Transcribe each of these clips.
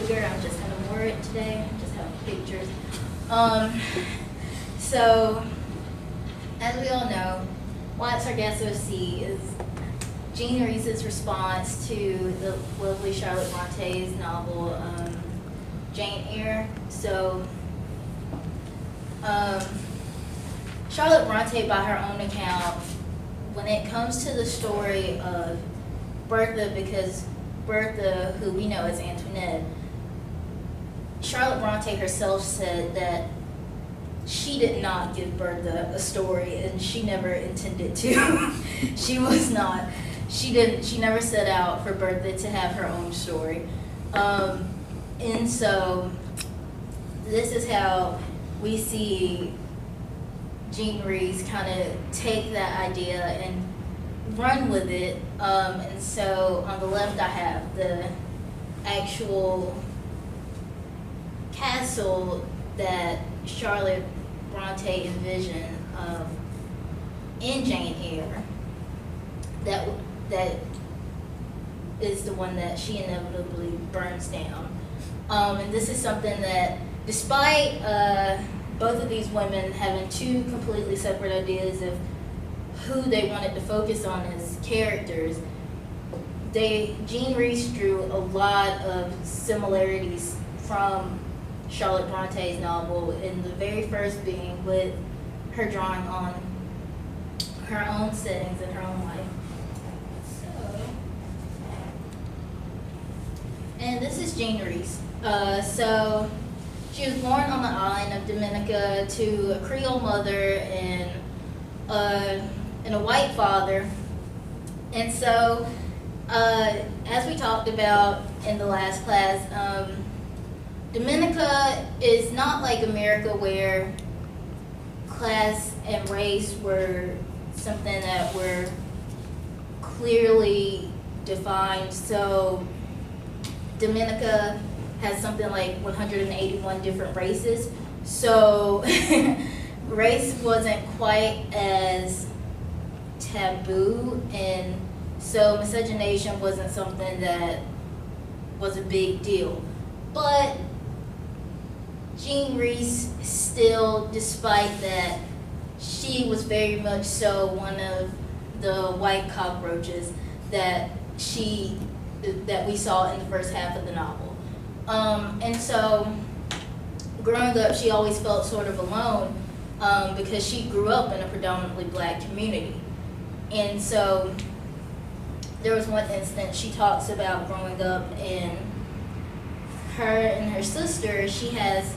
bigger. I'm just going to word it today. I just have pictures. So, as we all know, What Sargasso Sea is Jean Rhys's response to the lovely Charlotte Bronte's novel, Jane Eyre. So, Charlotte Bronte, by her own account, when it comes to the story of Bertha, because Bertha, who we know as Antoinette, Charlotte Bronte herself said that she did not give Bertha a story, and she never intended to. She never set out for Bertha to have her own story. And so this is how we see Jean Rhys kind of take that idea and run with it. And so on the left I have the actual castle that Charlotte Bronte envisioned in Jane Eyre. That is the one that she inevitably burns down. And this is something that, despite both of these women having two completely separate ideas of who they wanted to focus on as characters, Jean Rhys drew a lot of similarities from Charlotte Bronte's novel, in the very first being with her drawing on her own settings in her own life. And this is Jean Rhys. So she was born on the island of Dominica to a Creole mother and a white father. And so, as we talked about in the last class, Dominica is not like America, where class and race were something that were clearly defined. So Dominica has something like 181 different races. So race wasn't quite as taboo, and so miscegenation wasn't something that was a big deal. But Jean Rhys still, despite that, she was very much so one of the white cockroaches that we saw in the first half of the novel. And so growing up, she always felt sort of alone because she grew up in a predominantly black community. And so there was one instance she talks about growing up, and her sister, she has,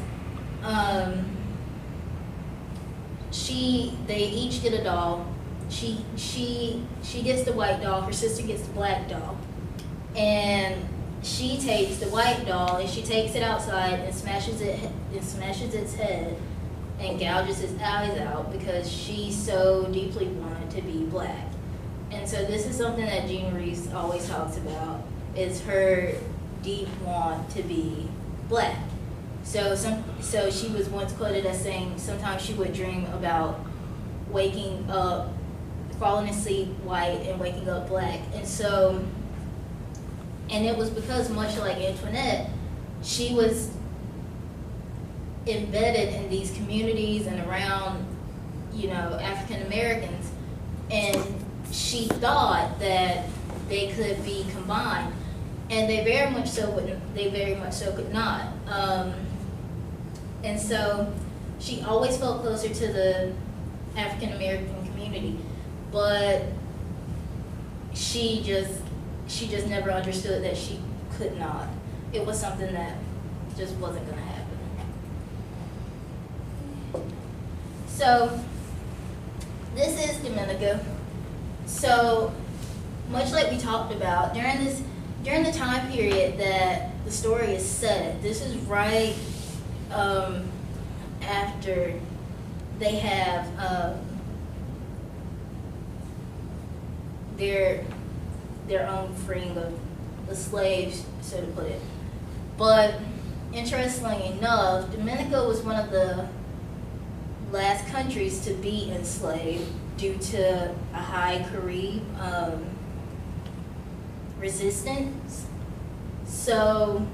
they each get a doll. She gets the white doll, her sister gets the black doll. And she takes the white doll and she takes it outside and smashes its head and gouges its eyes out because she so deeply wanted to be black. And so this is something that Jean Rhys always talks about, is her deep want to be black. So she was once quoted as saying sometimes she would dream about waking up, falling asleep white and waking up black. And it was because, much like Antoinette, she was embedded in these communities and around, African Americans, and she thought that they could be combined, and they very much so could not. And so she always felt closer to the African American community, but she just never understood that she could not. It was something that just wasn't going to happen. So this is Dominica. So much like we talked about, during the time period that the story is set, this is right after they have their own freeing of the slaves, so to put it. But interestingly enough, Dominica was one of the last countries to be enslaved due to a high Carib resistance. So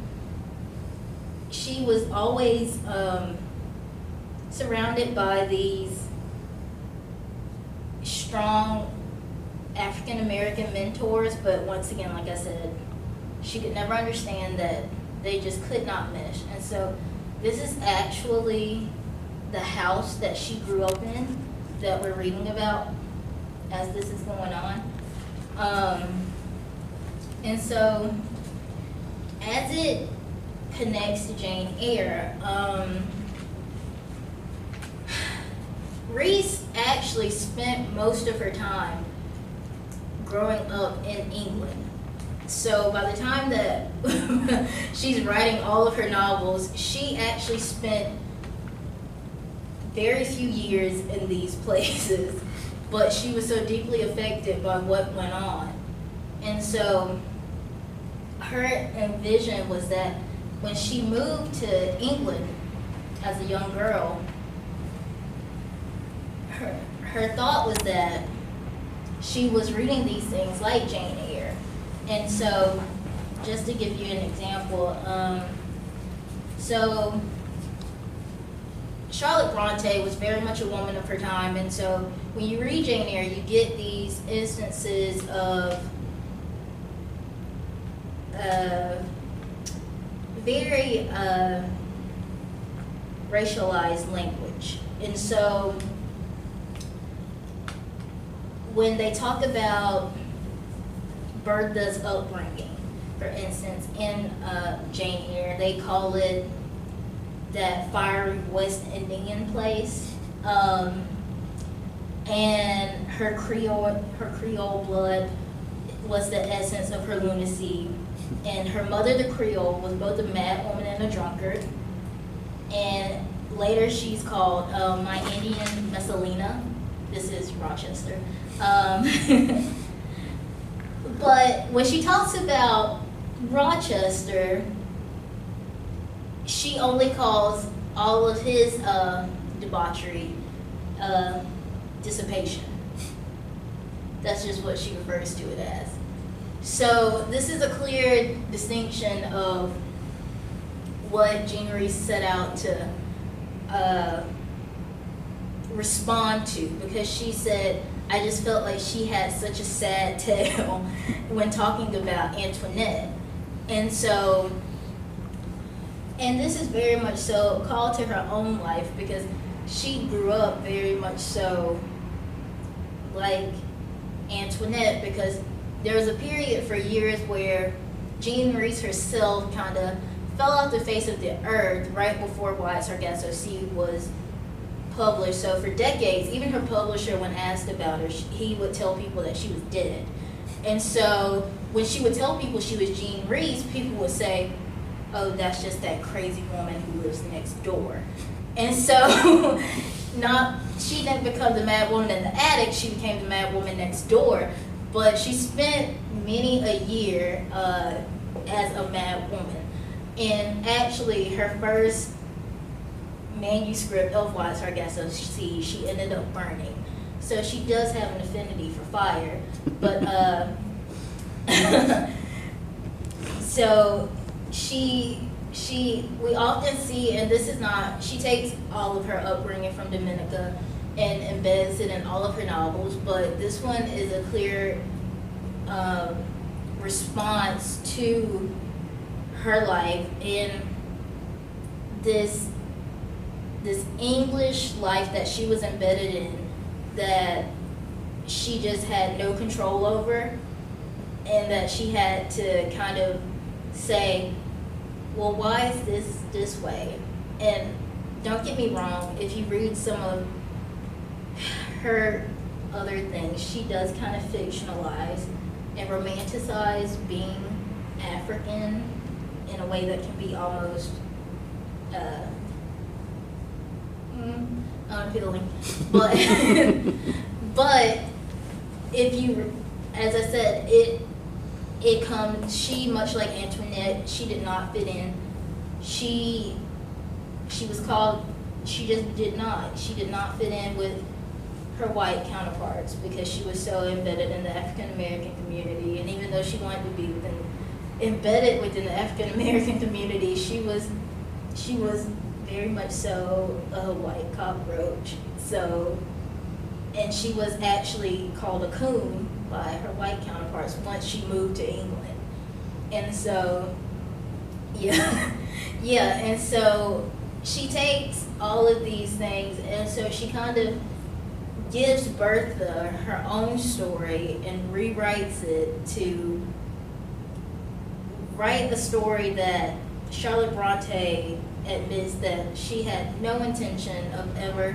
she was always surrounded by these strong African American mentors, but once again, like I said, she could never understand that they just could not mesh. And so this is actually the house that she grew up in that we're reading about as this is going on. And so as it connects to Jane Eyre, Rhys actually spent most of her time growing up in England. So by the time that she's writing all of her novels, she actually spent very few years in these places, but she was so deeply affected by what went on. And so her envision was that when she moved to England as a young girl, her thought was that she was reading these things like Jane Eyre. And so, just to give you an example, so Charlotte Bronte was very much a woman of her time, and so when you read Jane Eyre, you get these instances of very racialized language. And so when they talk about Bertha's upbringing, for instance, in Jane Eyre, they call it that fiery West Indian place, and her Creole blood was the essence of her lunacy, and her mother, the Creole, was both a mad woman and a drunkard, and later she's called my Indian Messalina. This is Rochester. But when she talks about Rochester, she only calls all of his debauchery dissipation. That's just what she refers to it as. So this is a clear distinction of what Jean Rhys set out to respond to, because she said, I just felt like she had such a sad tale when talking about Antoinette. And so, and this is very much so called to her own life, because she grew up very much so like Antoinette, because there was a period for years where Jean Rhys herself kind of fell off the face of the earth right before Why Sargasso Sea was published. So for decades, even her publisher, when asked about her, he would tell people that she was dead. And so when she would tell people she was Jean Rhys, people would say, oh, that's just that crazy woman who lives next door. And so she didn't become the mad woman in the attic, she became the mad woman next door. But she spent many a year as a mad woman. And actually, her first manuscript of Why Sargasso Sea, she ended up burning. So she does have an affinity for fire. But so we often see, and this is not, she takes all of her upbringing from Dominica and embeds it in all of her novels, but this one is a clear response to her life in this English life that she was embedded in, that she just had no control over, and that she had to kind of say, well, why is this way? And don't get me wrong, if you read some of her other things, she does kind of fictionalize and romanticize being African in a way that can be almost unappealing. But but if you, as I said, it comes, she, much like Antoinette, she did not fit in. She was called, she did not fit in with her white counterparts, because she was so embedded in the African American community. And even though she wanted to be embedded within the African American community, she she was very much so a white cockroach. So, and she was actually called a coon by her white counterparts once she moved to England. And so, yeah, yeah, and so she takes all of these things, and so she kind of gives Bertha her own story and rewrites it to write a story that Charlotte Bronte admits that she had no intention of ever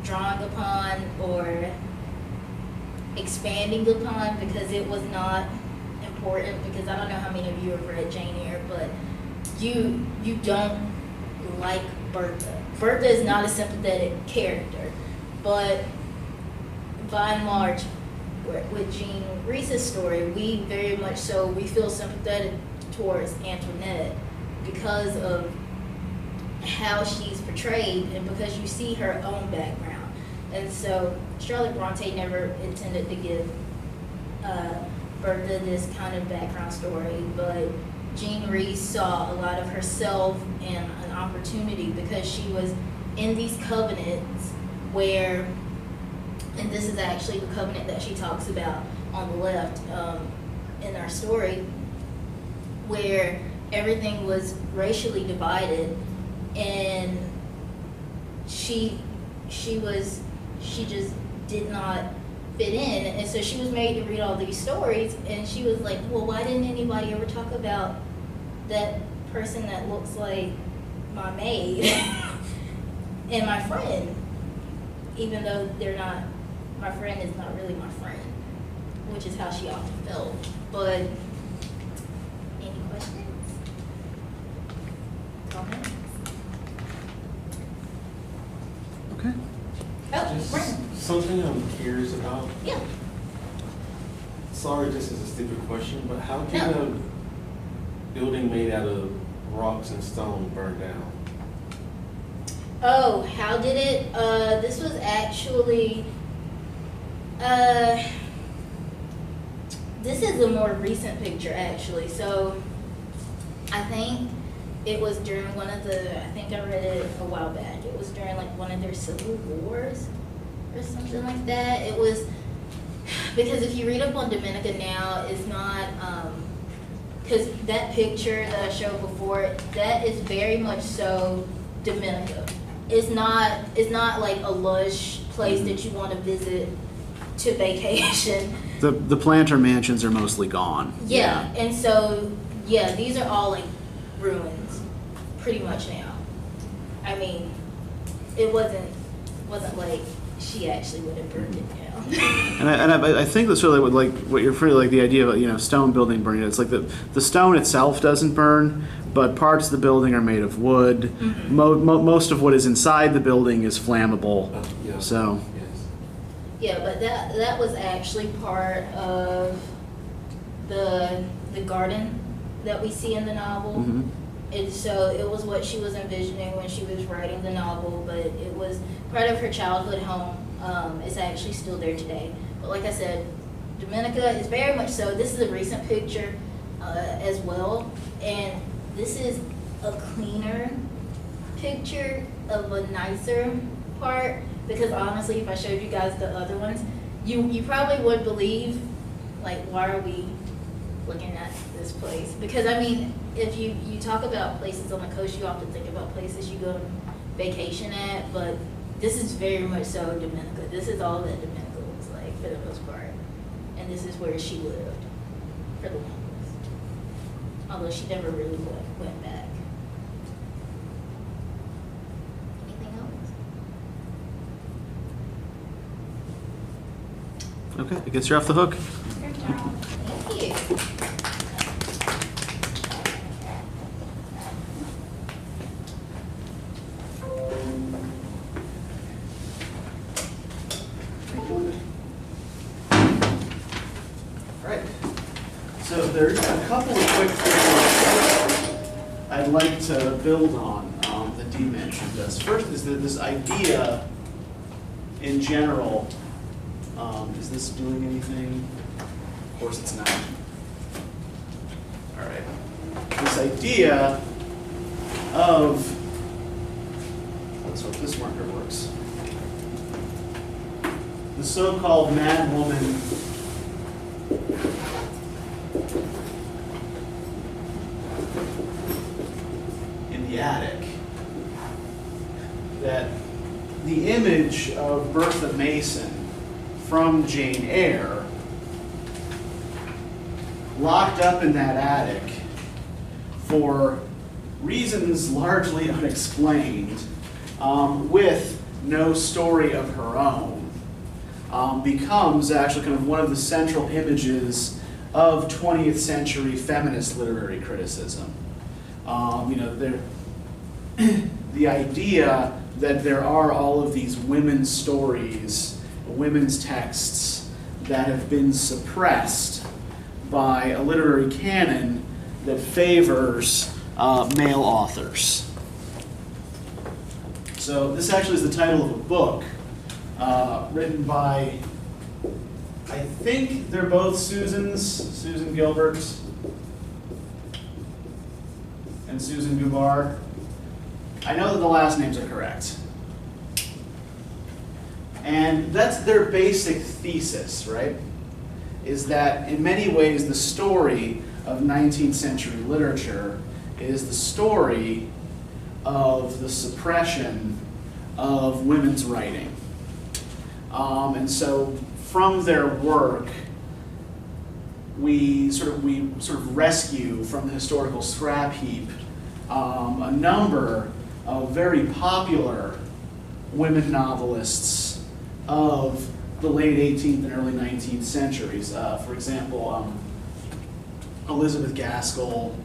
drawing upon or expanding upon, because it was not important. Because I don't know how many of you have read Jane Eyre, but you don't like Bertha. Bertha is not a sympathetic character, but by and large, with Jean Rhys's story, we very much so, we feel sympathetic towards Antoinette because of how she's portrayed and because you see her own background. And so Charlotte Bronte never intended to give Bertha this kind of background story, but Jean Rhys saw a lot of herself and an opportunity because she was in these covenants where, and this is actually the covenant that she talks about on the left in our story, where everything was racially divided, and she just did not fit in, and so she was made to read all these stories, and she was like, well, why didn't anybody ever talk about that person that looks like my maid and my friend, even though they're not, my friend is not really my friend, which is how she often felt. But any questions? Comments? Okay. Oh, Just Brandon. something I'm curious about. Yeah. Sorry, this is a stupid question, but how can No. a building made out of rocks and stone burn down? Oh, how did it? This was actually, this is a more recent picture actually. So I think it was during one of the, I think I read it a while back. It was during like one of their civil wars or something like that. It was, because if you read up on Dominica now, it's not, because that picture that I showed before, that is very much so Dominica. It's not like a lush place that you want to visit to vacation. The planter mansions are mostly gone. Yeah, and so, yeah, these are all like ruins, pretty much now. I mean, it wasn't like she actually would have burned it down. And I think that's really what you're referring to, like the idea of stone building burning. It's like the stone itself doesn't burn, but parts of the building are made of wood. Mm-hmm. Most of what is inside the building is flammable. Yeah. So. Yes. Yeah, but that was actually part of the garden that we see in the novel. Mm-hmm. And so it was what she was envisioning when she was writing the novel, but it was part of her childhood home. It's actually still there today. But like I said, Dominica is very much so. This is a recent picture as well. And this is a cleaner picture of a nicer part, because honestly, if I showed you guys the other ones, you probably would believe, like, why are we looking at this place? Because I mean, if you talk about places on the coast, you often think about places you go on vacation at, but this is very much so Dominica. This is all that Dominica looks like for the most part. And this is where she lived for the longest. Although she never really went back. Anything else? Okay, I guess you're off the hook. Thank you. Right. So there's a couple of quick things I'd like to build on that Dee mentioned. First is that this idea in general, is this doing anything? Of course it's not. All right. This idea of, let's hope this marker works, the so-called mad woman in the attic. That the image of Bertha Mason from Jane Eyre, locked up in that attic for reasons largely unexplained, with no story of her own, becomes actually kind of one of the central images of 20th century feminist literary criticism. The idea that there are all of these women's stories, women's texts that have been suppressed by a literary canon that favors male authors. So this actually is the title of a book written by, I think they're both Susans, Susan Gilbert and Susan Gubar. I know that the last names are correct. And that's their basic thesis, right? Is that in many ways the story of 19th century literature is the story of the suppression of women's writing. And so from their work, we sort of rescue from the historical scrap heap a number of very popular women novelists of the late 18th and early 19th centuries. For example, Elizabeth Gaskell,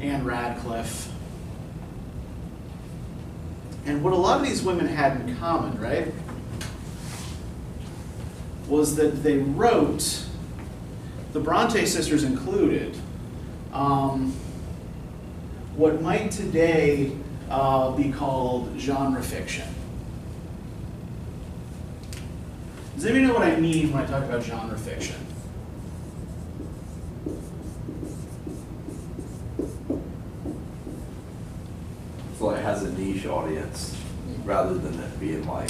Anne Radcliffe. And what a lot of these women had in common, right, was that they wrote, the Bronte sisters included, what might today be called genre fiction. Does anybody know what I mean when I talk about genre fiction? So it has a niche audience rather than it being like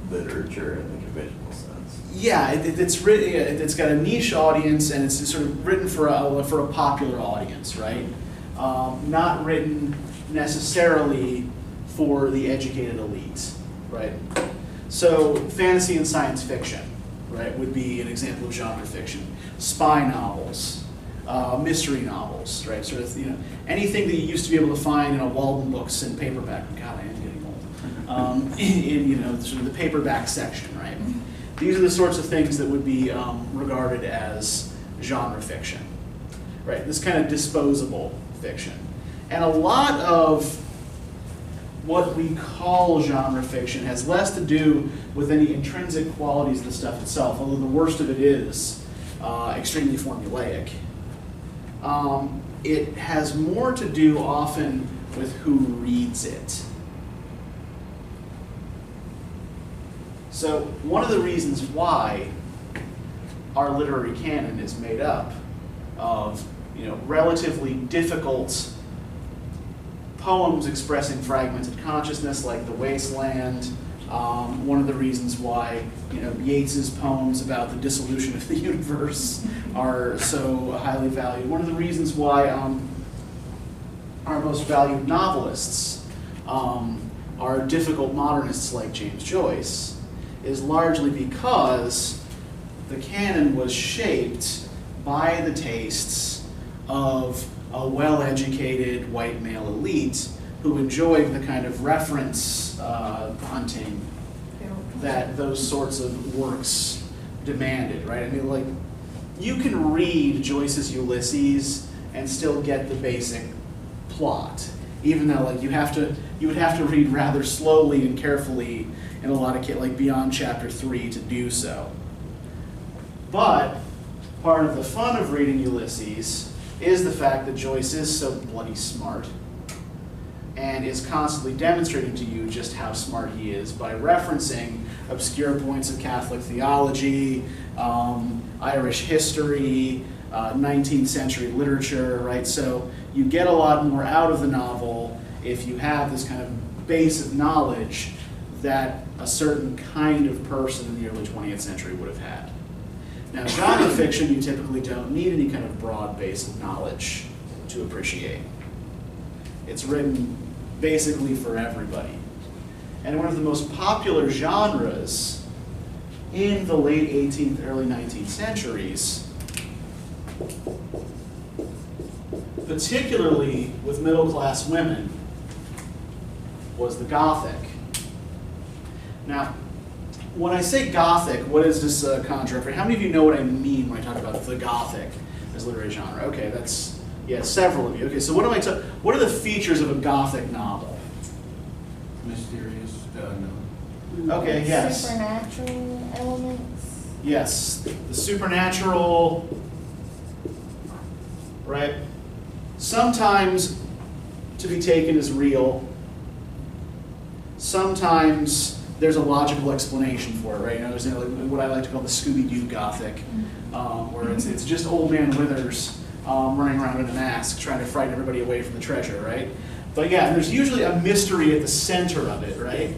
literature in the conventional sense. Yeah, it's got a niche audience, and it's sort of written for a popular audience, right? Not written necessarily for the educated elite, right? So fantasy and science fiction, right, would be an example of genre fiction. Spy novels, mystery novels, right? Sort of, anything that you used to be able to find in a Walden Books in paperback. God, I am getting old. In sort of the paperback section, right? These are the sorts of things that would be regarded as genre fiction, right? This kind of disposable fiction. And a lot of what we call genre fiction has less to do with any intrinsic qualities of the stuff itself, although the worst of it is extremely formulaic. It has more to do often with who reads it. So one of the reasons why our literary canon is made up of relatively difficult poems expressing fragmented consciousness like The Wasteland. One of the reasons why Yeats's poems about the dissolution of the universe are so highly valued. One of the reasons why our most valued novelists are difficult modernists like James Joyce is largely because the canon was shaped by the tastes of a well-educated white male elite who enjoyed the kind of reference hunting that those sorts of works demanded, right? I mean, like, you can read Joyce's Ulysses and still get the basic plot, even though like you would have to read rather slowly and carefully in a lot of cases, like beyond chapter 3 to do so. But part of the fun of reading Ulysses is the fact that Joyce is so bloody smart and is constantly demonstrating to you just how smart he is by referencing obscure points of Catholic theology, Irish history, 19th century literature, right? So you get a lot more out of the novel if you have this kind of base of knowledge that a certain kind of person in the early 20th century would have had. Now, genre fiction, you typically don't need any kind of broad base of knowledge to appreciate. It's written basically for everybody. And one of the most popular genres in the late 18th, early 19th centuries, particularly with middle-class women, was the Gothic. Now, when I say Gothic, what is this conjure up? How many of you know what I mean when I talk about the Gothic as literary genre? Okay, that's, yeah, several of you. Okay, so what am I talking? What are the features of a Gothic novel? Mysterious, no. Okay, yes. Supernatural elements. Yes, the supernatural, right? Sometimes to be taken as real. Sometimes there's a logical explanation for it, right? You know, there's like what I like to call the Scooby-Doo Gothic, where it's just old man Withers running around in a mask trying to frighten everybody away from the treasure, right? But yeah, there's usually a mystery at the center of it, right?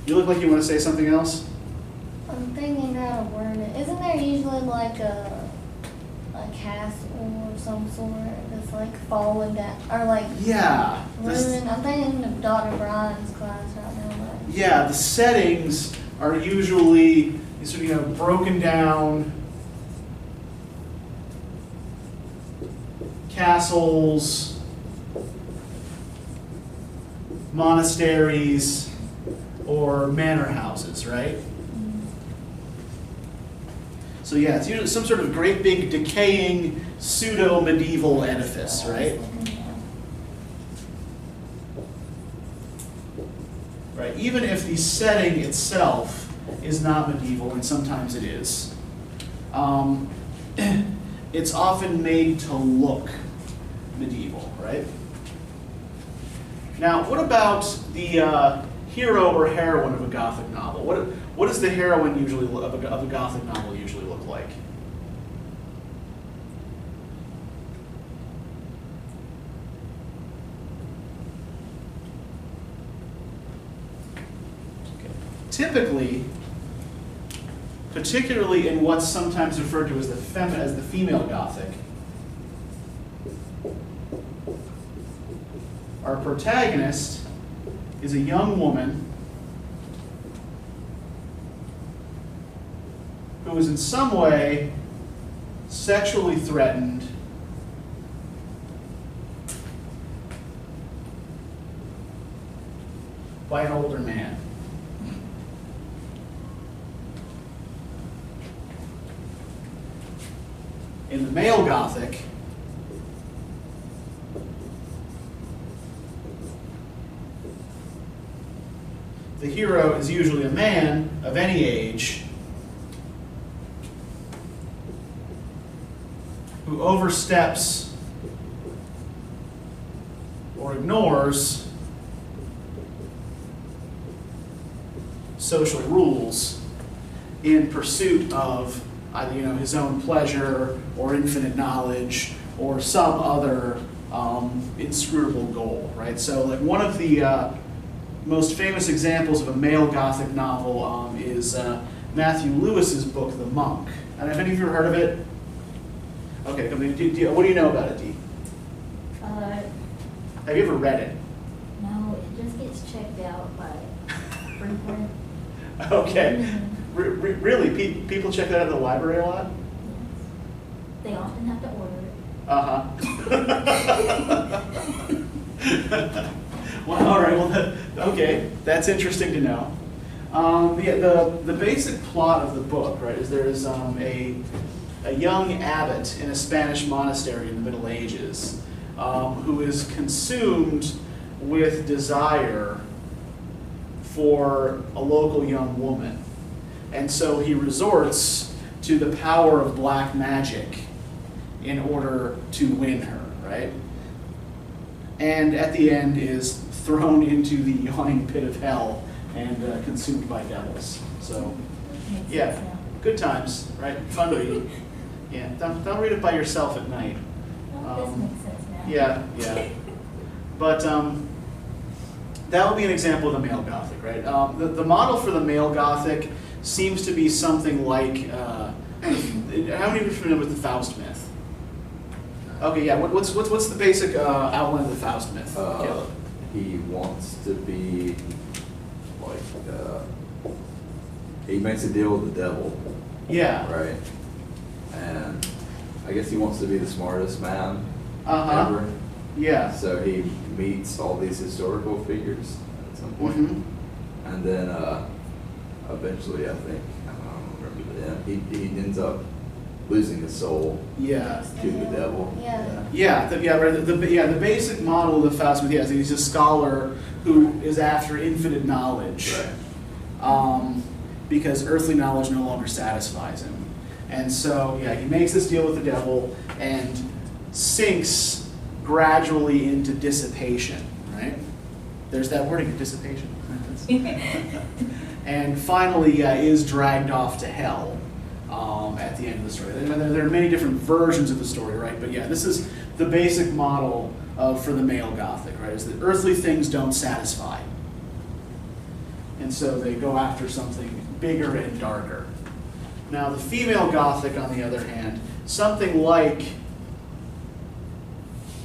You look like you want to say something else? I'm thinking how to word it. Isn't there usually like a castle or some sort that's like falling down, or like Yeah. ruined? I'm thinking of Dr. Brian's class right now. Like, Yeah, the settings are usually sort of, you know, broken down castles, monasteries, or manor houses, right? So yeah, it's usually some sort of great big decaying pseudo-medieval edifice, right? Right, even if the setting itself is not medieval, and sometimes it is, it's often made to look medieval, right? Now, what about the hero or heroine of a Gothic novel? What does the heroine usually of a Gothic novel usually look like? Typically, particularly in what's sometimes referred to as the female Gothic, our protagonist is a young woman who is in some way sexually threatened by an older man. In the male Gothic, the hero is usually a man of any age who oversteps or ignores social rules in pursuit of either, you know, his own pleasure or infinite knowledge or some other inscrutable goal, right? So, like, one of the most famous examples of a male Gothic novel is Matthew Lewis's book, The Monk. And have any of you ever heard of it? Okay, what do you know about it, Dee? Have you ever read it? No, it just gets checked out by frequent. Okay. Really? People check that out at the library a lot? They often have to order it. Well, all right. Well, okay. That's interesting to know. The basic plot of the book, right, is there is a young abbot in a Spanish monastery in the Middle Ages who is consumed with desire for a local young woman. And so he resorts to the power of black magic in order to win her, right? And at the end is thrown into the yawning pit of hell and consumed by devils. So, yeah. Good times, right? Fun read. Yeah, don't read it by yourself at night. Well, this makes sense now. Yeah. But that would be an example of the male Gothic, right? The model for the male Gothic seems to be something like, how many of you are familiar with the Faust myth? Okay, yeah, what's the basic outline of the Faust myth? He wants to be like, he makes a deal with the devil, Yeah. right? And I guess he wants to be the smartest man Uh-huh. ever. Yeah. So he meets all these historical figures at some point. Mhm. And then eventually, I think, I don't remember the end, he ends up losing his soul Yeah. to the devil. Yeah. Right. The basic model of the Faust myth, yes, he's a scholar who is after infinite knowledge. Right. Because earthly knowledge no longer satisfies him. And so, yeah, he makes this deal with the devil and sinks gradually into dissipation, right? There's that wording, dissipation. And finally is dragged off to hell at the end of the story. There are many different versions of the story, right? But yeah, this is the basic model for the male Gothic, right? Is that earthly things don't satisfy. And so they go after something bigger and darker. Now the female Gothic, on the other hand, something like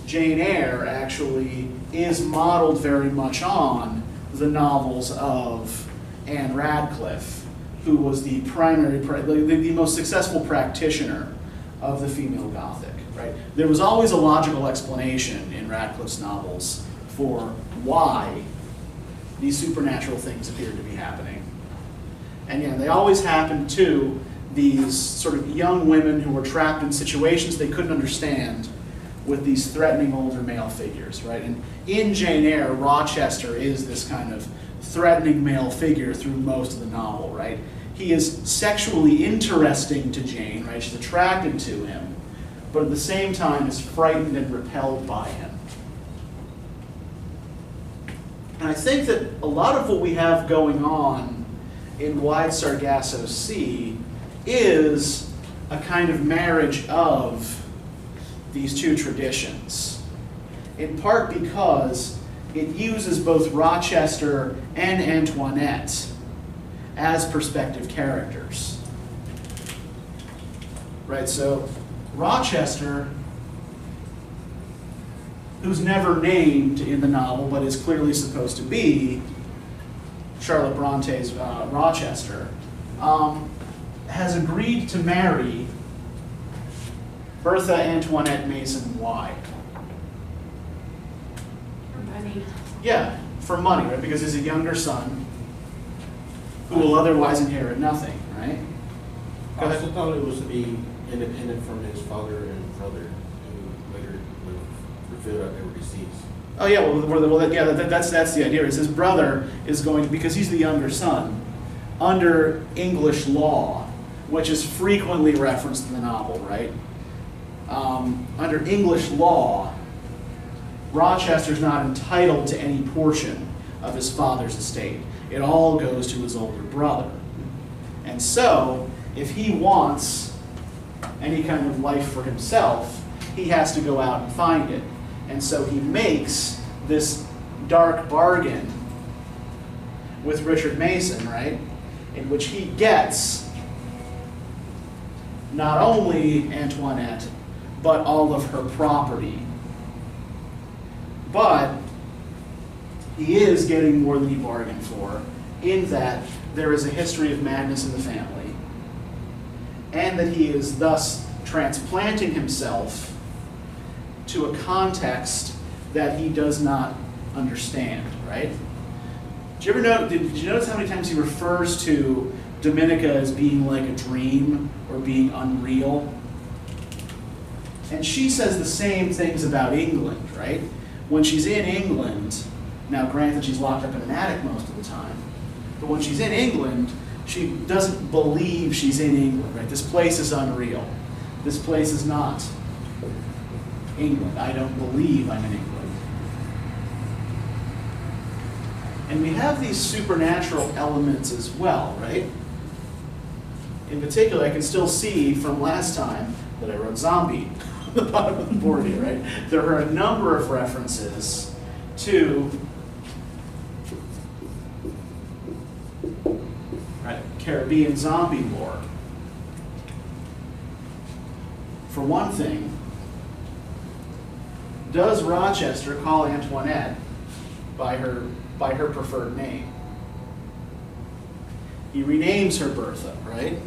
Jane Eyre actually is modeled very much on the novels of Anne Radcliffe, who was the the most successful practitioner of the female Gothic, right? There was always a logical explanation in Radcliffe's novels for why these supernatural things appeared to be happening. And yeah, they always happened to these sort of young women who were trapped in situations they couldn't understand with these threatening older male figures, right? And in Jane Eyre, Rochester is this kind of threatening male figure through most of the novel, right? He is sexually interesting to Jane, right? She's attracted to him, but at the same time is frightened and repelled by him. And I think that a lot of what we have going on in Wide Sargasso Sea is a kind of marriage of these two traditions, in part because it uses both Rochester and Antoinette as perspective characters. Right, so Rochester, who's never named in the novel but is clearly supposed to be Charlotte Bronte's Rochester, has agreed to marry Bertha Antoinette Mason. Why? For money. Yeah, for money, right? Because he's a younger son who will otherwise inherit nothing, right? Go I ahead. also thought it was to be independent from his father and brother, who later revealed that they were deceased. Oh yeah, that's the idea. Is his brother is going, because he's the younger son, under English law, which is frequently referenced in the novel, right? Under English law, Rochester's not entitled to any portion of his father's estate. It all goes to his older brother. And so, if he wants any kind of life for himself, he has to go out and find it. And so he makes this dark bargain with Richard Mason, right? In which he gets not only Antoinette, but all of her property. But he is getting more than he bargained for, in that there is a history of madness in the family, and that he is thus transplanting himself to a context that he does not understand, right? Did you ever know, did you notice how many times he refers to Dominica as being like a dream or being unreal? And she says the same things about England, right? When she's in England, now granted she's locked up in an attic most of the time, but when she's in England, she doesn't believe she's in England, right? This place is unreal. This place is not England. I don't believe I'm in England. And we have these supernatural elements as well, right? in particular, I can still see from last time that I wrote zombie on the bottom of the board here, right? There are a number of references to Caribbean zombie lore. For one thing, does Rochester call Antoinette by her preferred name? He renames her Bertha, right?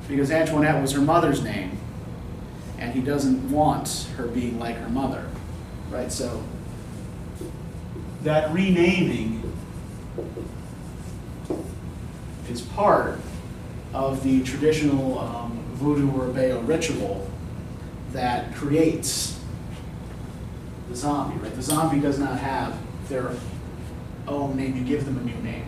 Because Antoinette was her mother's name, and he doesn't want her being like her mother, right? So that renaming is part of the traditional voodoo or Bayo ritual that creates the zombie, right? The zombie does not have their own name, you give them a new name.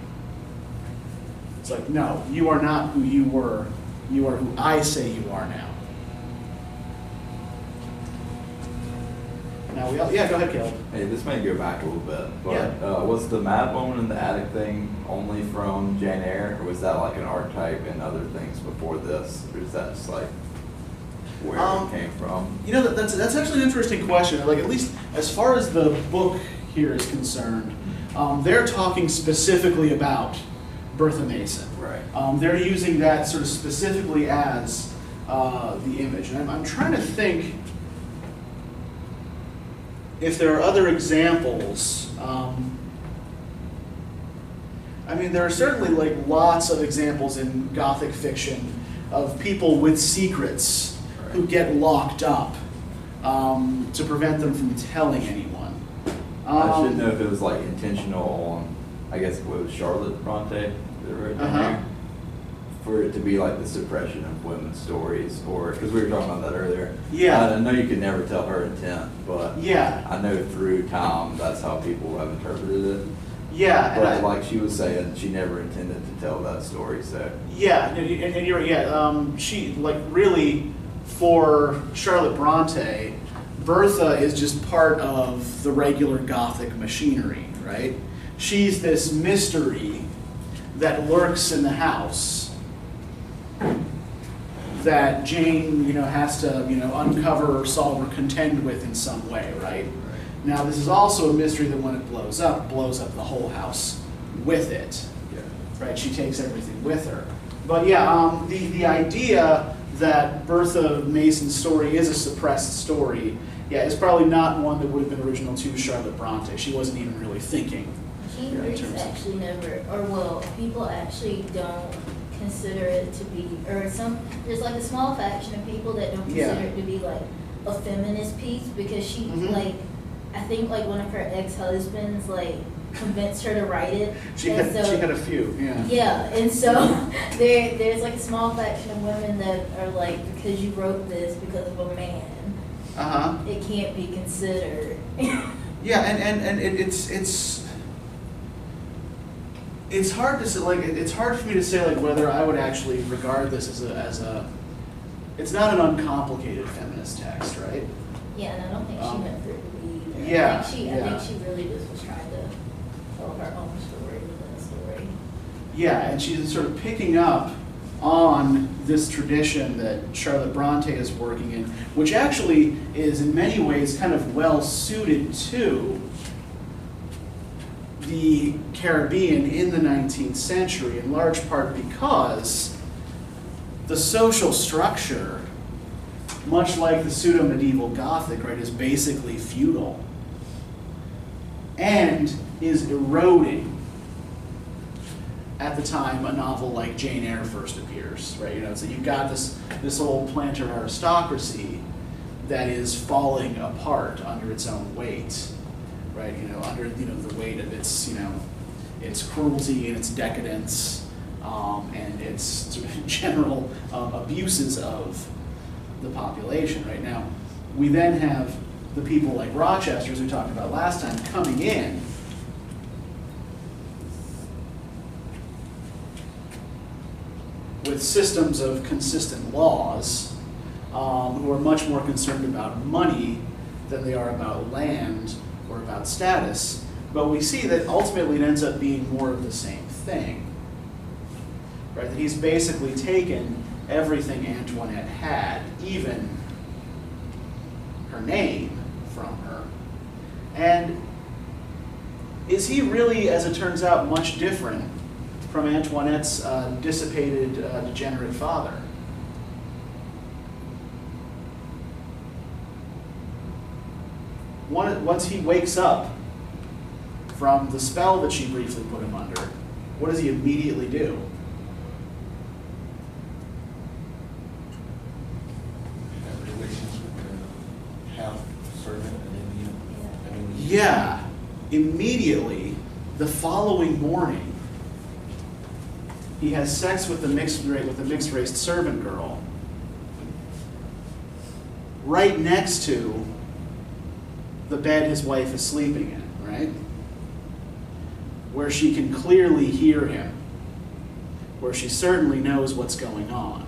It's like, no, you are not who you were, you are who I say you are now. Now, yeah, go ahead, Caleb. Hey, this may go back a little bit, but was the Mad Woman in the Attic thing only from Jane Eyre, or was that like an archetype and other things before this, or is that just like where it came from? You know, that's actually an interesting question. Like, at least as far as the book here is concerned, they're talking specifically about Bertha Mason. Right. They're using that sort of specifically as the image. And I'm trying to think if there are other examples. I mean, there are certainly like lots of examples in Gothic fiction of people with secrets who get locked up to prevent them from telling anyone. I should know if it was like intentional on, I guess it was Charlotte Bronte that wrote down there, for it to be like the suppression of women's stories, or because we were talking about that earlier. Yeah. I know you could never tell her intent, but Yeah. I know through time that's how people have interpreted it. Yeah. But like she was saying, she never intended to tell that story, so. Yeah, and you're right, yeah. She, like, really, for Charlotte Bronte, Bertha is just part of the regular Gothic machinery, right? She's this mystery that lurks in the house that Jane, has to, uncover or solve or contend with in some way, right? Now, this is also a mystery that when it blows up the whole house with it, right? She takes everything with her. But yeah, the idea that Bertha Mason's story is a suppressed story, yeah, is probably not one that would have been original to Charlotte Bronte. She wasn't even really thinking. Jane Rhys actually never, people actually don't consider it to be, there's like a small faction of people that don't consider it to be like a feminist piece, because she, I think like one of her ex-husbands convinced her to write it. She had a few, yeah. Yeah, and so there's like a small faction of women that are like, because you wrote this because of a man, it can't be considered. Yeah, and it's hard to say, it's hard for me to say whether I would actually regard this as a it's not an uncomplicated feminist text, right? Yeah, and I don't think she meant for it to be either. Yeah, I think she really just was trying to tell her own story within a story. Yeah, and she's sort of picking up on this tradition that Charlotte Bronte is working in, which actually is in many ways kind of well suited to the Caribbean in the 19th century, in large part because the social structure, much like the pseudo-medieval Gothic, right, is basically feudal and is eroding at the time a novel like Jane Eyre first appears, right? So you've got this old planter aristocracy that is falling apart under its own weight, right? Under the weight of its its cruelty and its decadence, and its sort of general abuses of the population. Right now, we then have the people like Rochester, as we talked about last time, coming in with systems of consistent laws, who are much more concerned about money than they are about land or about status. But we see that ultimately it ends up being more of the same thing. right? That he's basically taken everything Antoinette had, even her name, from her. And is he really, as it turns out, much different from Antoinette's dissipated, degenerate father? Once he wakes up from the spell that she briefly put him under, what does he immediately do? Have relations with the half servant and Indian. Yeah, immediately, the following morning, he has sex with the mixed race servant girl, right next to the bed his wife is sleeping in, right? Where she can clearly hear him, where she certainly knows what's going on.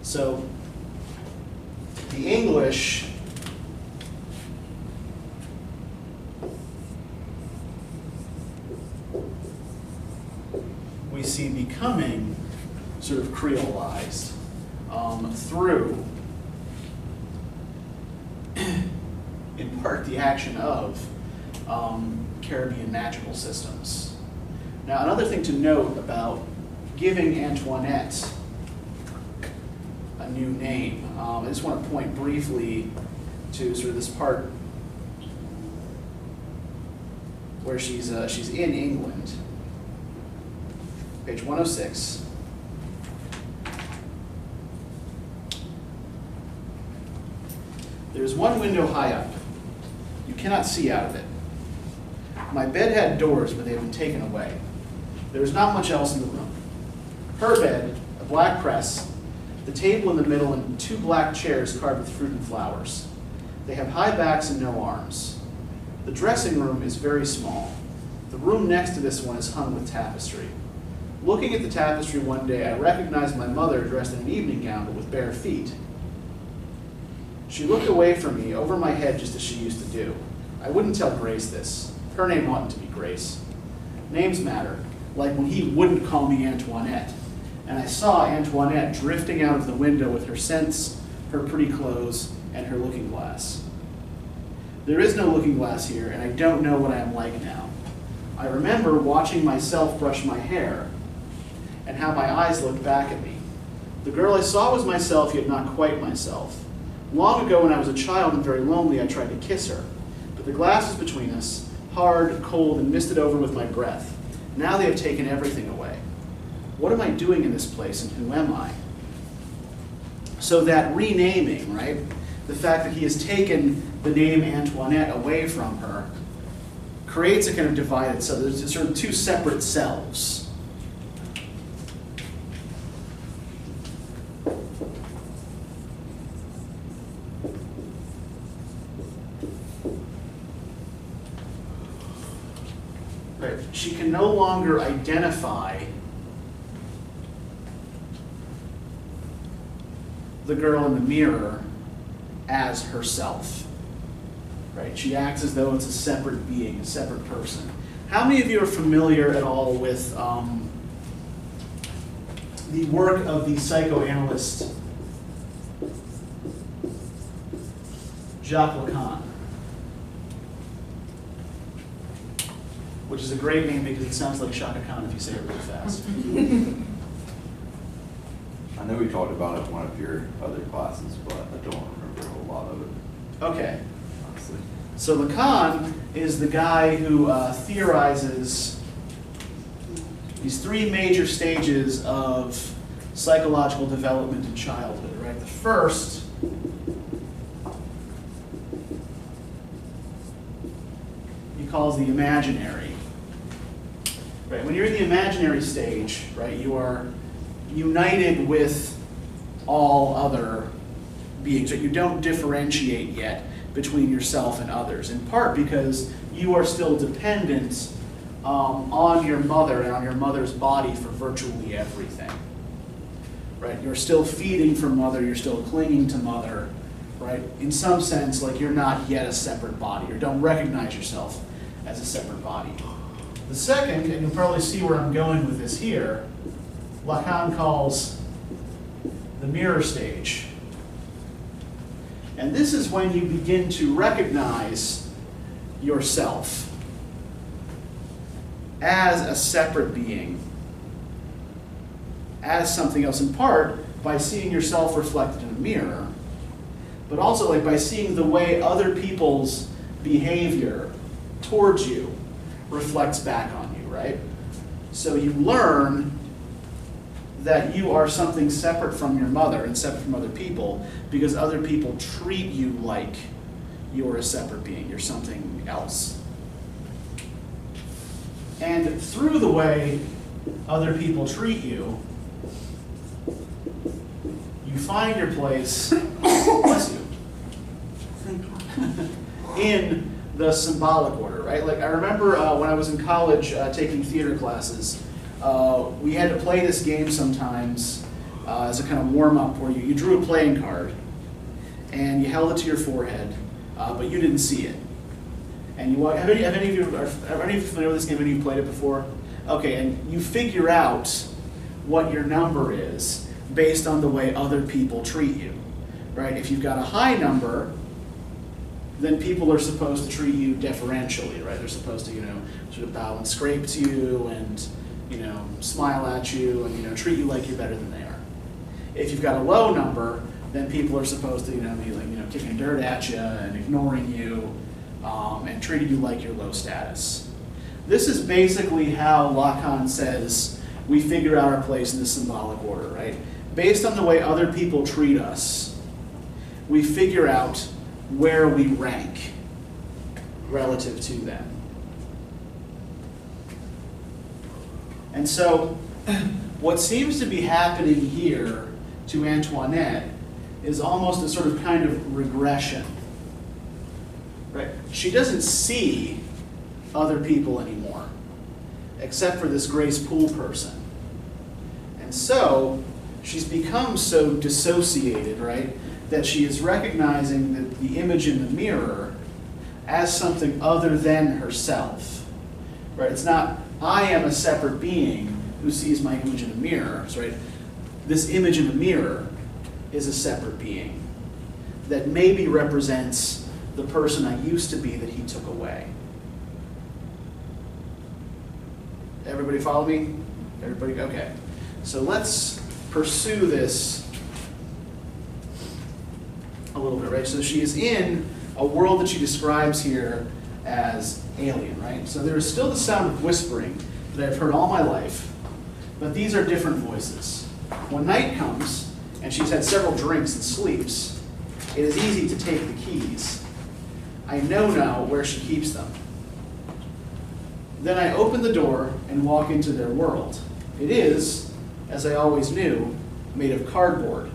So, the English we see becoming sort of creolized through, in part, the action of Caribbean magical systems. Now, another thing to note about giving Antoinette a new name, I just want to point briefly to sort of this part where she's in England, page 106. There's one window high up. You cannot see out of it. My bed had doors, but they have been taken away. There is not much else in the room. Her bed, a black press, the table in the middle, and 2 black chairs carved with fruit and flowers. They have high backs and no arms. The dressing room is very small. The room next to this one is hung with tapestry. Looking at the tapestry one day, I recognized my mother dressed in an evening gown, but with bare feet. She looked away from me, over my head, just as she used to do. I wouldn't tell Grace this. Her name oughtn't to be Grace. Names matter, like when he wouldn't call me Antoinette. And I saw Antoinette drifting out of the window with her scents, her pretty clothes, and her looking glass. There is no looking glass here, and I don't know what I am like now. I remember watching myself brush my hair, and how my eyes looked back at me. The girl I saw was myself, yet not quite myself. Long ago, when I was a child and very lonely, I tried to kiss her. But the glass was between us, hard, cold, and misted over with my breath. Now they have taken everything away. What am I doing in this place, and who am I? So that renaming, right? The fact that he has taken the name Antoinette away from her creates a kind of divided self. There's sort of 2 separate selves. Right. She can no longer identify the girl in the mirror as herself. Right? She acts as though it's a separate being, a separate person. How many of you are familiar at all with the work of the psychoanalyst Jacques Lacan? Which is a great name because it sounds like Shaka Khan if you say it really fast. I know we talked about it in one of your other classes, but I don't remember a whole lot of it, Okay. honestly. So Lacan is the guy who theorizes these 3 major stages of psychological development in childhood, right? The first he calls the imaginary. Right? When you're in the imaginary stage, right, you are united with all other beings. Right? You don't differentiate yet between yourself and others, in part because you are still dependent on your mother and on your mother's body for virtually everything. Right? You're still feeding from mother, you're still clinging to mother, right? In some sense, like you're not yet a separate body, or don't recognize yourself as a separate body. The second, and you'll probably see where I'm going with this here, Lacan calls the mirror stage. And this is when you begin to recognize yourself as a separate being, as something else, in part by seeing yourself reflected in a mirror, but also like by seeing the way other people's behavior towards you reflects back on you, right? So you learn that you are something separate from your mother and separate from other people because other people treat you like you're a separate being, you're something else. And through the way other people treat you, you find your place, bless you, in the symbolic order, right? Like I remember when I was in college taking theater classes, we had to play this game sometimes as a kind of warm-up where you drew a playing card and you held it to your forehead, but you didn't see it. And you have any of you familiar with this game? Have any of you played it before? Okay, and you figure out what your number is based on the way other people treat you, right? If you've got a high number, then people are supposed to treat you deferentially, right? They're supposed to, sort of bow and scrape to you and, smile at you and, treat you like you're better than they are. If you've got a low number, then people are supposed to, be like, kicking dirt at you and ignoring you and treating you like you're low status. This is basically how Lacan says we figure out our place in the symbolic order, right? Based on the way other people treat us, we figure out where we rank relative to them. And so what seems to be happening here to Antoinette is almost a sort of kind of regression. Right? She doesn't see other people anymore, except for this Grace Poole person. And so she's become so dissociated, right, that she is recognizing that the image in the mirror as something other than herself. Right? It's not, I am a separate being who sees my image in a mirror. Right? This image in the mirror is a separate being that maybe represents the person I used to be that he took away. Everybody follow me? Everybody, okay. So let's pursue this a little bit, right? So she is in a world that she describes here as alien, right? So there is still the sound of whispering that I've heard all my life, but these are different voices. When night comes and she's had several drinks and sleeps, it is easy to take the keys. I know now where she keeps them. Then I open the door and walk into their world. It is, as I always knew, made of cardboard.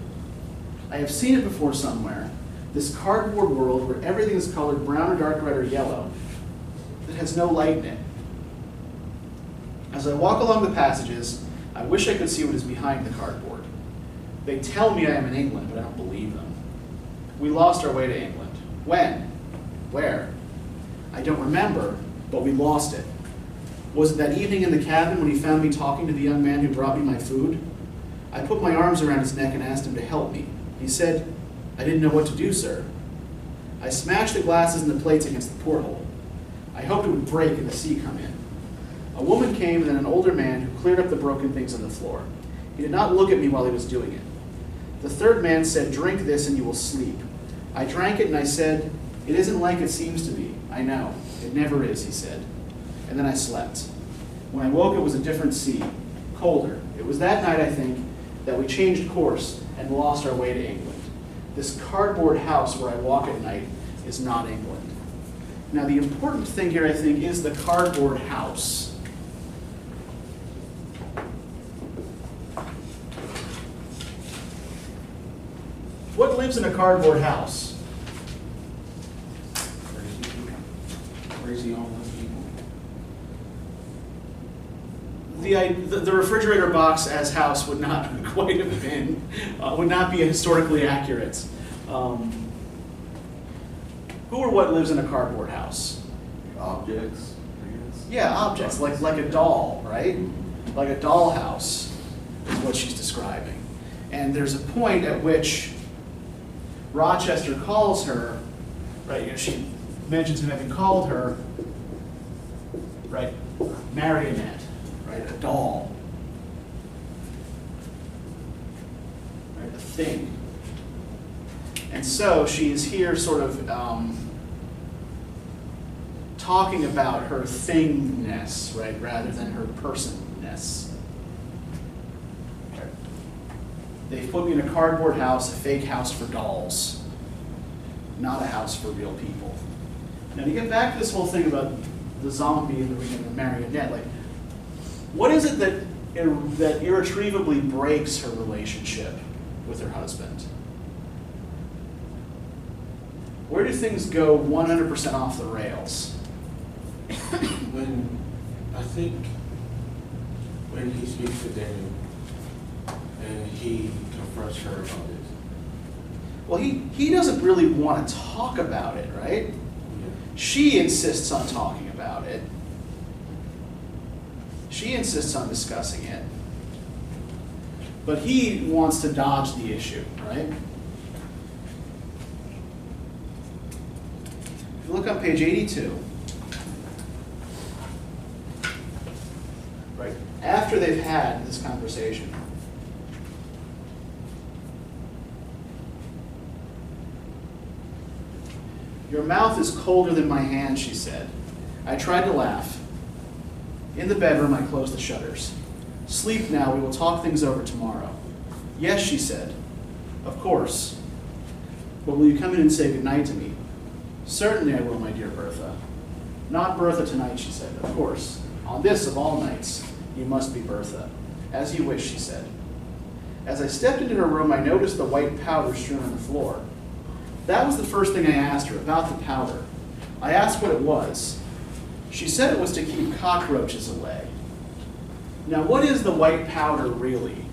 I have seen it before somewhere, this cardboard world where everything is colored brown or dark red or yellow that has no light in it. As I walk along the passages, I wish I could see what is behind the cardboard. They tell me I am in England, but I don't believe them. We lost our way to England. When? Where? I don't remember, but we lost it. Was it that evening in the cabin when he found me talking to the young man who brought me my food? I put my arms around his neck and asked him to help me. He said, I didn't know what to do, sir. I smashed the glasses and the plates against the porthole. I hoped it would break and the sea come in. A woman came and then an older man who cleared up the broken things on the floor. He did not look at me while he was doing it. The third man said, drink this and you will sleep. I drank it and I said, it isn't like it seems to be. I know. It never is, he said. And then I slept. When I woke, it was a different sea, colder. It was that night, I think, that we changed course and lost our way to England. This cardboard house where I walk at night is not England. Now, the important thing here, I think, is the cardboard house. What lives in a cardboard house? Crazy homeless people. The refrigerator box as house would not quite have been, would not be historically accurate. Who or what lives in a cardboard house? Objects, I guess. Yeah, objects, like a doll, right? Like a doll house. is what she's describing. And there's a point at which Rochester calls her, right, you know, she mentions him having called her, right, marionette, right, a doll, right, a thing. And so she is here sort of talking about her thingness, right, rather than her personness. They've put me in a cardboard house, a fake house for dolls, not a house for real people. Now to get back to this whole thing about the zombie and the marionette, like, what is it that irretrievably breaks her relationship with her husband? Where do things go 100% off the rails? When he speaks to Daniel and he confronts her about it. Well, he doesn't really want to talk about it, right? Yeah. She insists on talking about it. She insists on discussing it. But he wants to dodge the issue, right? If you look on page 82, right, after they've had this conversation, "Your mouth is colder than my hand," she said. I tried to laugh. In the bedroom, I closed the shutters. "Sleep now, we will talk things over tomorrow." "Yes," she said. "Of course. But will you come in and say goodnight to me?" "Certainly I will, my dear Bertha." "Not Bertha tonight," she said. "Of course. On this of all nights, you must be Bertha." "As you wish," she said. As I stepped into her room, I noticed the white powder strewn on the floor. That was the first thing I asked her, about the powder. I asked what it was. She said it was to keep cockroaches away. Now, what is the white powder really?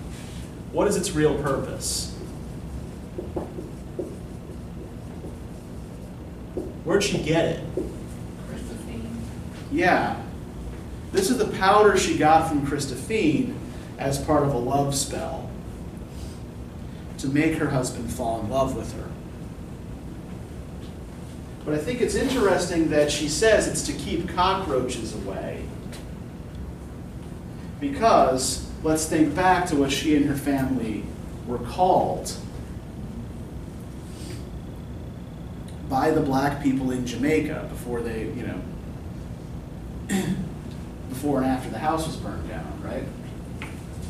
What is its real purpose? Where'd she get it? Yeah. This is the powder she got from Christophine as part of a love spell to make her husband fall in love with her. But I think it's interesting that she says it's to keep cockroaches away. Because, let's think back to what she and her family were called by the black people in Jamaica before they, before and after the house was burned down, right?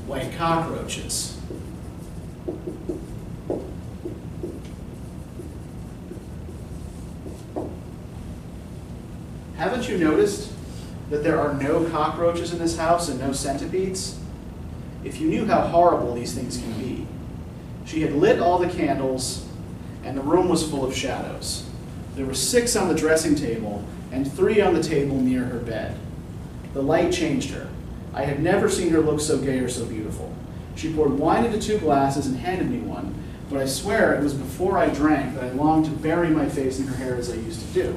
White cockroaches. Haven't you noticed that there are no cockroaches in this house and no centipedes? If you knew how horrible these things can be. She had lit all the candles, and the room was full of shadows. There were 6 on the dressing table and 3 on the table near her bed. The light changed her. I had never seen her look so gay or so beautiful. She poured wine into 2 glasses and handed me one, but I swear it was before I drank that I longed to bury my face in her hair as I used to do.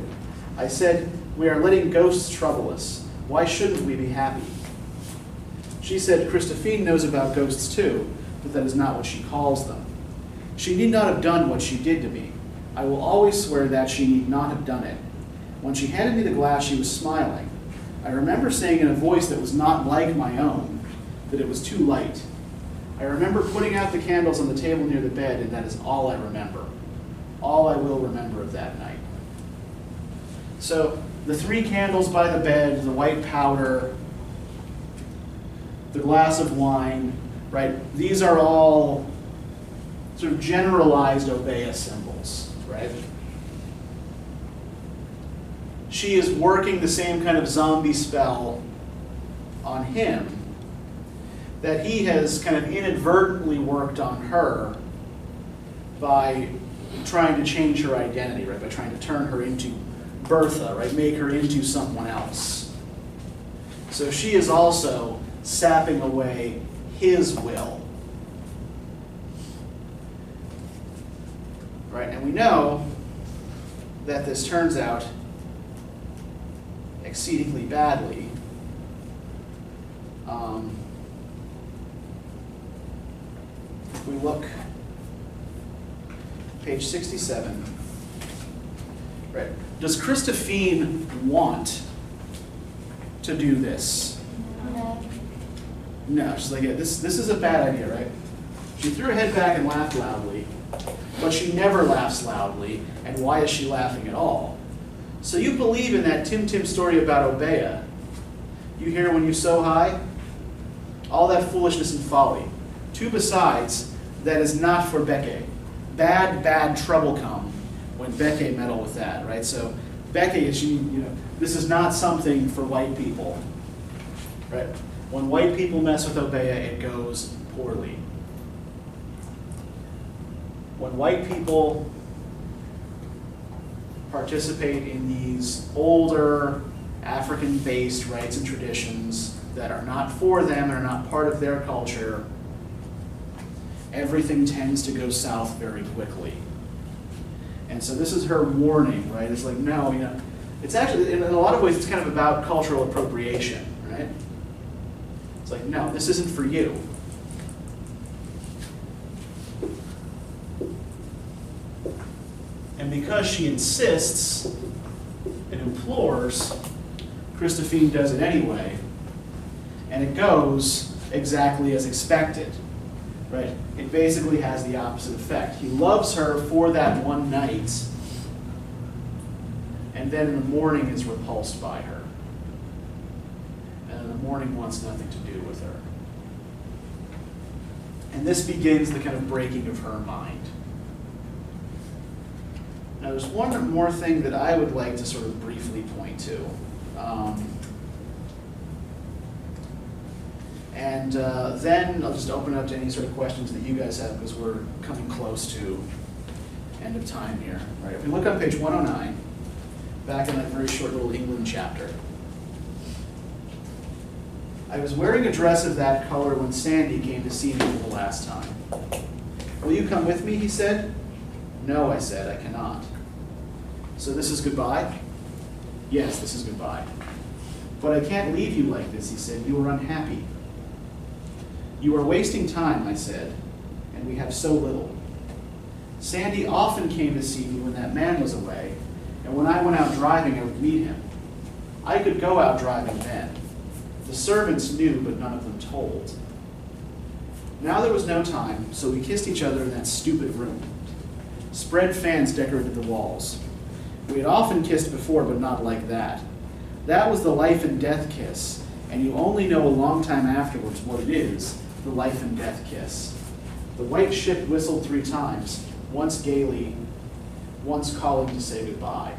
I said, "We are letting ghosts trouble us. Why shouldn't we be happy?" She said, "Christophine knows about ghosts too, but that is not what she calls them. She need not have done what she did to me. I will always swear that she need not have done it. When she handed me the glass, she was smiling. I remember saying in a voice that was not like my own that it was too light. I remember putting out the candles on the table near the bed, and that is all I remember. All I will remember of that night." So the 3 candles by the bed, the white powder, the glass of wine, right? These are all sort of generalized Obeah symbols, right? She is working the same kind of zombie spell on him that he has kind of inadvertently worked on her by trying to change her identity, right? By trying to turn her into Bertha, right? Make her into someone else. So she is also sapping away his will. Right? And we know that this turns out exceedingly badly. we look, page 67, right? Does Christophine want to do this? No. No, she's like, yeah, this is a bad idea, right? She threw her head back and laughed loudly, but she never laughs loudly, and why is she laughing at all? So you believe in that Tim Tim story about Obeah. You hear when you so high? All that foolishness and folly. Two besides, that is not for Becky. Bad trouble come when Becky meddle with that, right? So Becky, this is not something for white people, right? When white people mess with Obeah, it goes poorly. When white people participate in these older African-based rites and traditions that are not for them and are not part of their culture, everything tends to go south very quickly. And so this is her warning, right? It's like, no, it's actually, in a lot of ways, it's kind of about cultural appropriation, right? It's like, no, this isn't for you. And because she insists and implores, Christophine does it anyway, and it goes exactly as expected, right? It basically has the opposite effect. He loves her for that one night, and then in the morning is repulsed by her. And in the morning wants nothing to do with her. And this begins the kind of breaking of her mind. Now there's one more thing that I would like to sort of briefly point to. Then I'll just open it up to any sort of questions that you guys have, because we're coming close to end of time here. Right? If we look on page 109, back in that very short little England chapter. I was wearing a dress of that color when Sandy came to see me for the last time. Will you come with me, he said. No, I said, I cannot. So this is goodbye? Yes, this is goodbye. But I can't leave you like this, he said. You are unhappy. You are wasting time, I said, and we have so little. Sandy often came to see me when that man was away, and when I went out driving, I would meet him. I could go out driving then. The servants knew, but none of them told. Now there was no time, so we kissed each other in that stupid room. Spread fans decorated the walls. We had often kissed before, but not like that. That was the life and death kiss, and you only know a long time afterwards what it is, the life and death kiss. The white ship whistled 3 times, once gaily, once calling to say goodbye.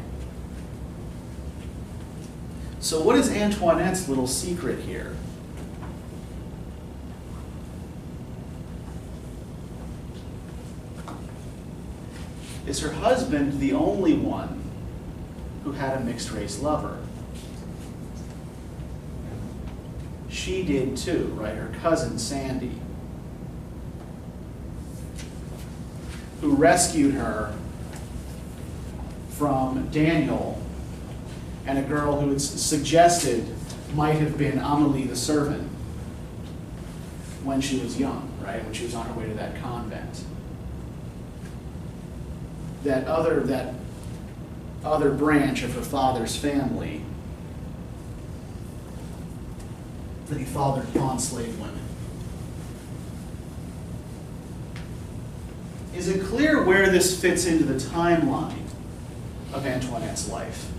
So what is Antoinette's little secret here? Is her husband the only one who had a mixed race lover? She did too, right? Her cousin Sandy, who rescued her from Daniel and a girl who it's suggested might have been Amelie the servant when she was young, right? When she was on her way to that convent. That other branch of her father's family that he fathered bond slave women. Is it clear where this fits into the timeline of Antoinette's life?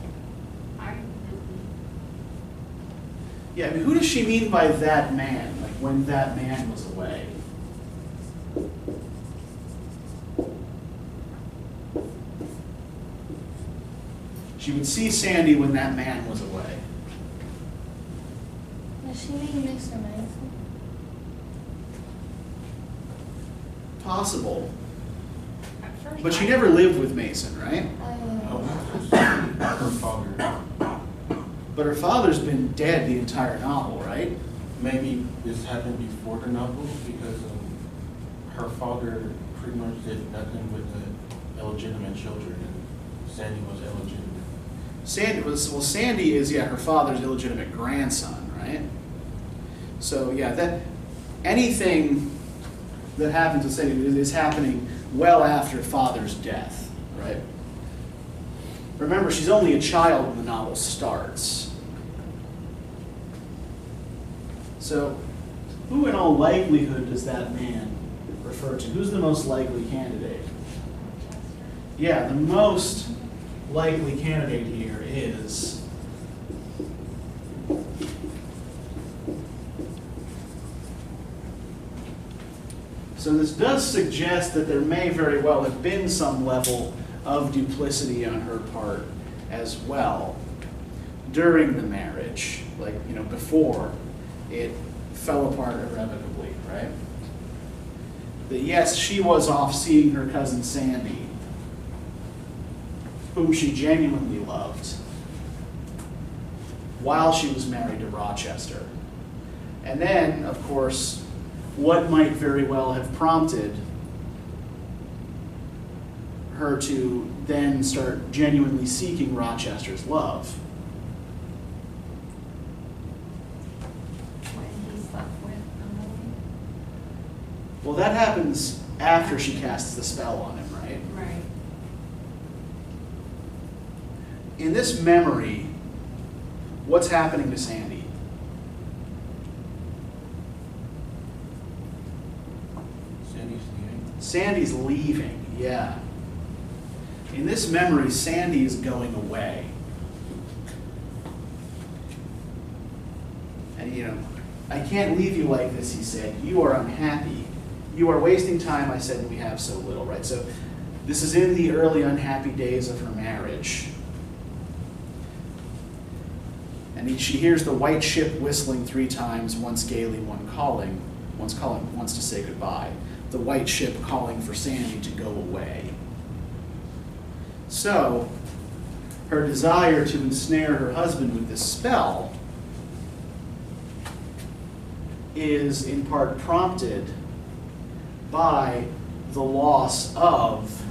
Yeah, I mean, who does she mean by that man? Like when that man was away? She would see Sandy when that man was away. Does she mean Mr. Mason? Possible. But she never lived with Mason, right? Her father. But her father's been dead the entire novel, right? Maybe this happened before the novel because her father pretty much did nothing with the illegitimate children, and Sandy was illegitimate. Sandy is, her father's illegitimate grandson, right? So, that anything that happens with Sandy is happening well after father's death, right? Remember, she's only a child when the novel starts. So, who in all likelihood does that man refer to? Who's the most likely candidate? Yeah, the most likely candidate here is so this does suggest that there may very well have been some level of duplicity on her part as well during the marriage, like, you know, before it fell apart irrevocably, right? That yes, she was off seeing her cousin Sandy, whom she genuinely loved, while she was married to Rochester. And then, of course, what might very well have prompted her to then start genuinely seeking Rochester's love. When he slept with Emily. Well, that happens after she casts the spell on him, right? Right. In this memory, what's happening to Sandy? Sandy's leaving. Sandy's leaving, yeah. In this memory, Sandy is going away. And you know, I can't leave you like this, he said. You are unhappy. You are wasting time, I said, and we have so little, right? So this is in the early unhappy days of her marriage. And she hears the white ship whistling 3 times, once gaily, once to say goodbye. The white ship calling for Sandy to go away. So, her desire to ensnare her husband with this spell is in part prompted by the loss of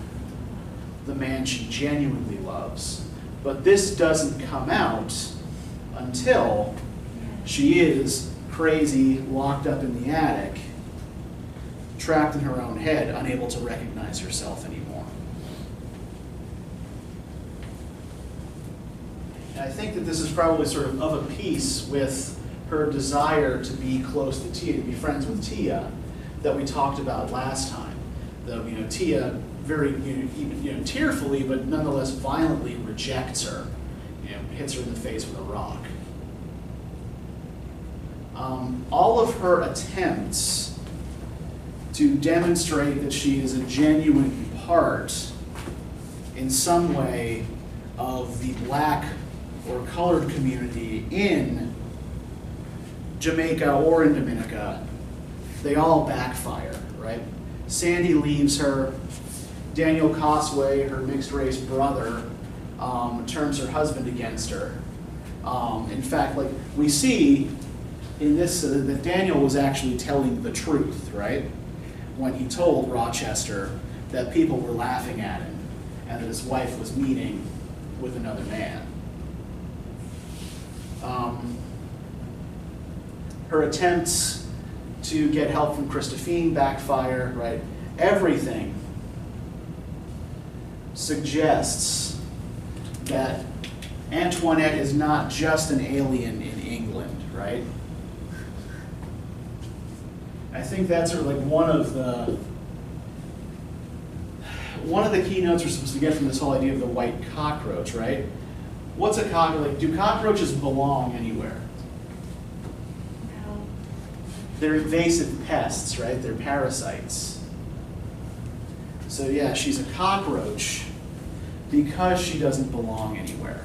the man she genuinely loves. But this doesn't come out until she is crazy, locked up in the attic, trapped in her own head, unable to recognize herself anymore. And I think that this is probably sort of a piece with her desire to be close to Tia, to be friends with Tia, that we talked about last time. Though, you know, Tia very, even tearfully, but nonetheless violently rejects her, hits her in the face with a rock. All of her attempts to demonstrate that she is a genuine part in some way of the black or colored community in Jamaica or in Dominica, they all backfire, right? Sandy leaves her. Daniel Cosway, her mixed race brother, turns her husband against her. In fact, like we see in this, that Daniel was actually telling the truth, right? When he told Rochester that people were laughing at him and that his wife was meeting with another man. Her attempts to get help from Christophine backfire, right? Everything suggests that Antoinette is not just an alien in England, right? I think that's sort of like one of the keynotes we're supposed to get from this whole idea of the white cockroach, right? What's a cockroach? Like, do cockroaches belong anywhere? No. They're invasive pests, right? They're parasites. So yeah, she's a cockroach because she doesn't belong anywhere.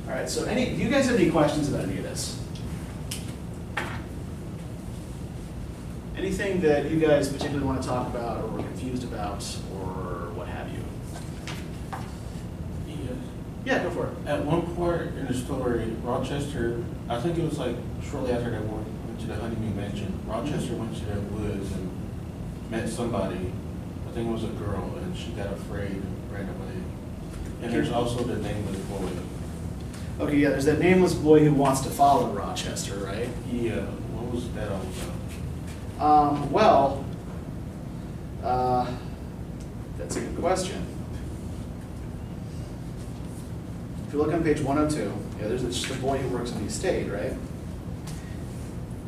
All right, so do you guys have any questions about any of this? Anything that you guys particularly want to talk about or were confused about or what have you? Yes. Yeah, go for it. At one part in the story, Rochester, I think it was like shortly after they went to the honeymoon mansion, Rochester went to the woods and met somebody. I think it was a girl, and she got afraid and ran away. And there's also the nameless boy. Okay, yeah, there's that nameless boy who wants to follow Rochester, right? Yeah, what What was that all about? Well, that's a good question. If you look on page 102, yeah, there's just a boy who works on the estate, right?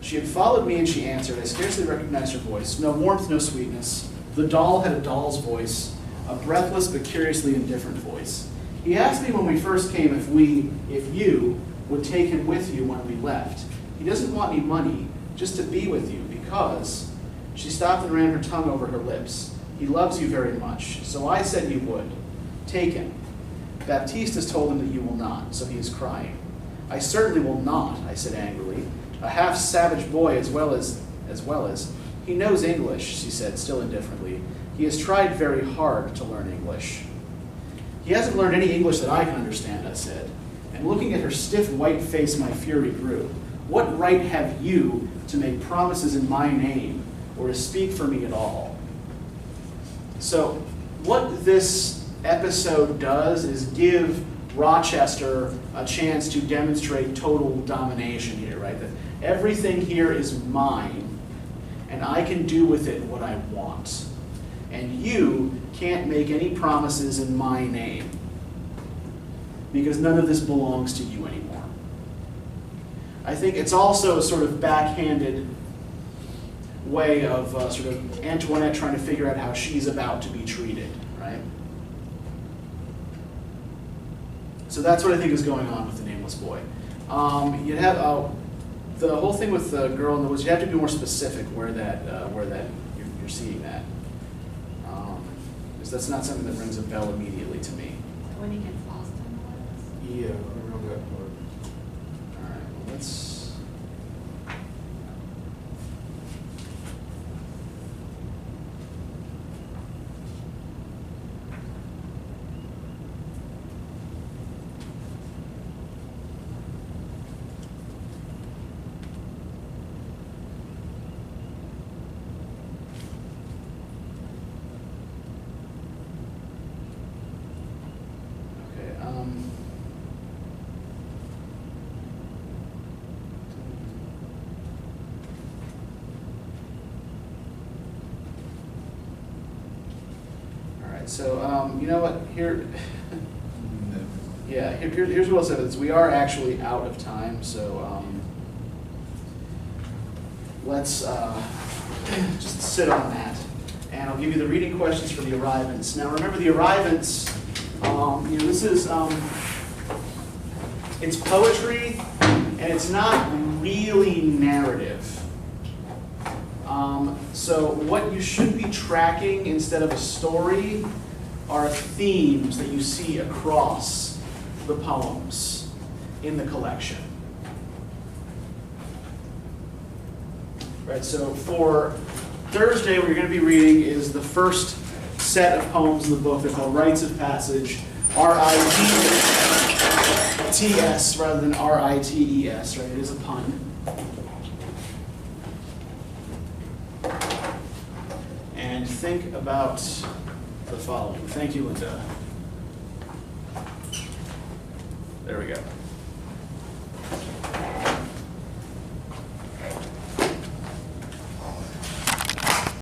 She had followed me and she answered. I scarcely recognized her voice. No warmth, no sweetness. The doll had a doll's voice, a breathless but curiously indifferent voice. He asked me when we first came if you would take him with you when we left. He doesn't want any money, just to be with you, because... She stopped and ran her tongue over her lips. He loves you very much, so I said you would. Take him. Baptiste has told him that you will not, so he is crying. I certainly will not, I said angrily. A half-savage boy as well as... He knows English, she said, still indifferently. He has tried very hard to learn English. He hasn't learned any English that I can understand, I said. And looking at her stiff white face, my fury grew. What right have you to make promises in my name, or to speak for me at all? So what this episode does is give Rochester a chance to demonstrate total domination here, right? That everything here is mine, and I can do with it what I want. And you can't make any promises in my name, because none of this belongs to you anymore. I think it's also a sort of backhanded way of sort of Antoinette trying to figure out how she's about to be treated, right? So that's what I think is going on with the nameless boy. You have the whole thing with the girl in the woods. You have to be more specific where you're seeing that, because that's not something that rings a bell immediately to me. When he gets lost in the woods. Yeah, I remember that part. All right, well, let's. So, you know what, here, yeah, here's what I'll say, is we are actually out of time, so let's just sit on that. And I'll give you the reading questions for the arrivants. Now remember, the arrivants, this is, it's poetry, and it's not really narrative. So what you should be tracking instead of a story are themes that you see across the poems in the collection. Right, so for Thursday, what you're going to be reading is the first set of poems in the book. They're called Rites of Passage, R-I-T-S rather than R-I-T-E-S, right? It is a pun. And think about the following. Thank you, Linda. There we go.